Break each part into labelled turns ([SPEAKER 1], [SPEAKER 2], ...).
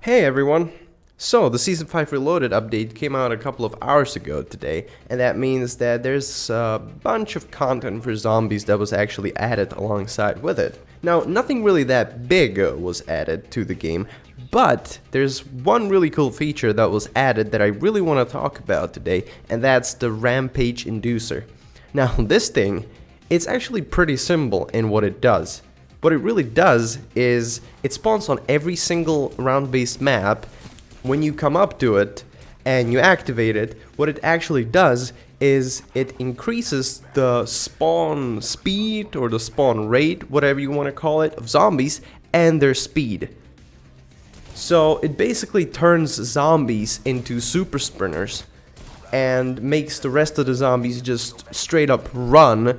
[SPEAKER 1] Hey everyone! So, the Season 5 Reloaded update came out a couple of hours ago today, and that means that there's a bunch of content for zombies that was actually added alongside with it. Now, nothing really that big was added to the game, but there's one really cool feature that was added that I really want to talk about today, and that's the Rampage Inducer. Now, this thing, it's actually pretty simple in what it does. What it really does is it spawns on every single round-based map. When you come up to it and you activate it, what it actually does is it increases the spawn speed or the spawn rate, whatever you want to call it, of zombies and their speed. So it basically turns zombies into super sprinters and makes the rest of the zombies just straight up run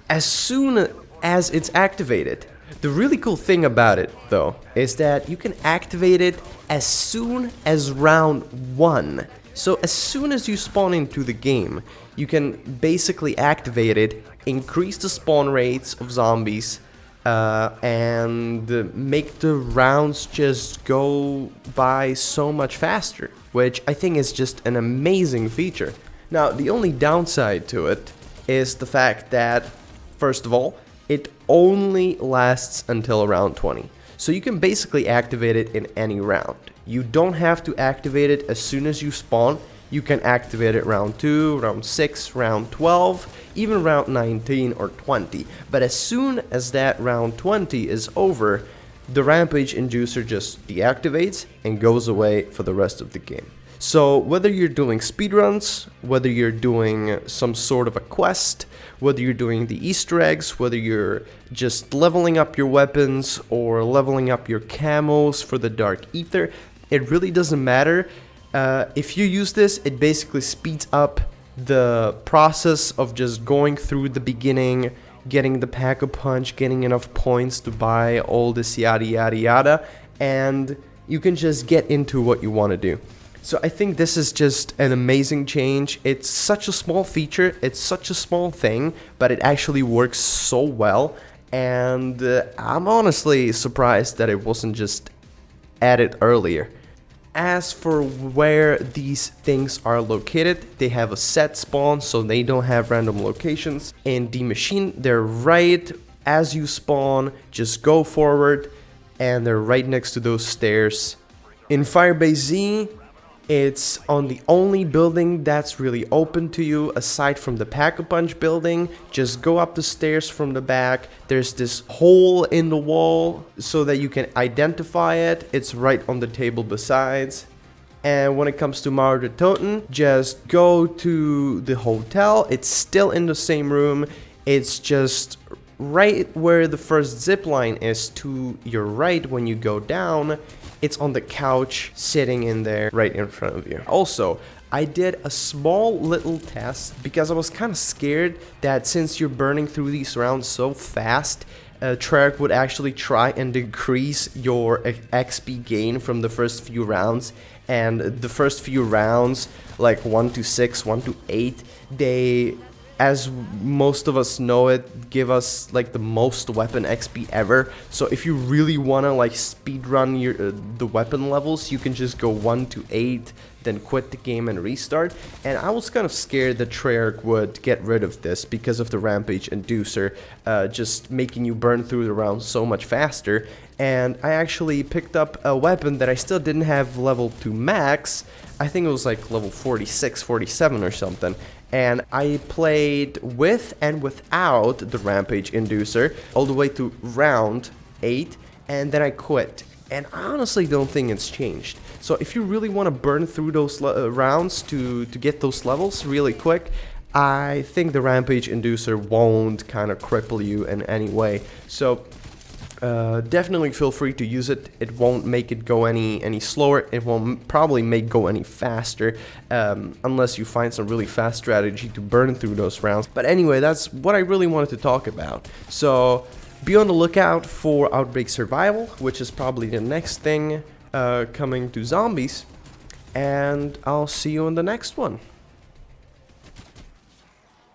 [SPEAKER 1] as soon as it's activated. The really cool thing about it, though, is that you can activate it as soon as round 1. So as soon as you spawn into the game, you can basically activate it, increase the spawn rates of zombies, and make the rounds just go by so much faster, which I think is just an amazing feature. Now, the only downside to it is the fact that, first of all, it only lasts until round 20. So you can basically activate it in any round. You don't have to activate it as soon as you spawn. You can activate it round 2, round 6, round 12, even round 19 or 20. But as soon as that round 20 is over, the Rampage Inducer just deactivates and goes away for the rest of the game. So whether you're doing speedruns, whether you're doing some sort of a quest, whether you're doing the Easter eggs, whether you're just leveling up your weapons or leveling up your camos for the Dark Ether, it really doesn't matter. If you use this, it basically speeds up the process of just going through the beginning, getting the Pack-a-Punch, getting enough points to buy all this yada yada yada, and you can just get into what you want to do. So I think this is just an amazing change. It's such a small feature, it's such a small thing, but it actually works so well, and I'm honestly surprised that it wasn't just added earlier. As for where these things are located, they have a set spawn, so they don't have random locations. In the machine, they're right as you spawn, just go forward, and they're right next to those stairs. In Firebase Z, it's on the only building that's really open to you aside from the Pack-a-Punch building. Just go up the stairs from the back. There's this hole in the wall so that you can identify it. It's right on the table besides. And when it comes to Mauer Toten, just go to the hotel. It's still in the same room. It's just right where the first zip line is to your right when you go down. It's on the couch sitting in there right in front of you. Also, I did a small little test because I was kind of scared that since you're burning through these rounds so fast, Treyarch would actually try and decrease your XP gain from the first few rounds. And the first few rounds, like 1 to 6, 1 to 8, they, as most of us know it, give us like the most weapon XP ever. So if you really want to like speedrun your the weapon levels, you can just go 1 to 8, then quit the game and restart. And I was kind of scared that Treyarch would get rid of this because of the Rampage Inducer, just making you burn through the rounds so much faster. And I actually picked up a weapon that I still didn't have level 2 max. I think it was like level 46, 47 or something. And I played with and without the Rampage Inducer all the way to round 8, and then I quit. And I honestly don't think it's changed. So if you really want to burn through those rounds to get those levels really quick, I think the Rampage Inducer won't kind of cripple you in any way. So definitely feel free to use it. It won't make it go any slower. It won't probably make go any faster, unless you find some really fast strategy to burn through those rounds. But anyway, that's what I really wanted to talk about. So be on the lookout for Outbreak Survival, which is probably the next thing coming to zombies. And I'll see you in the next one.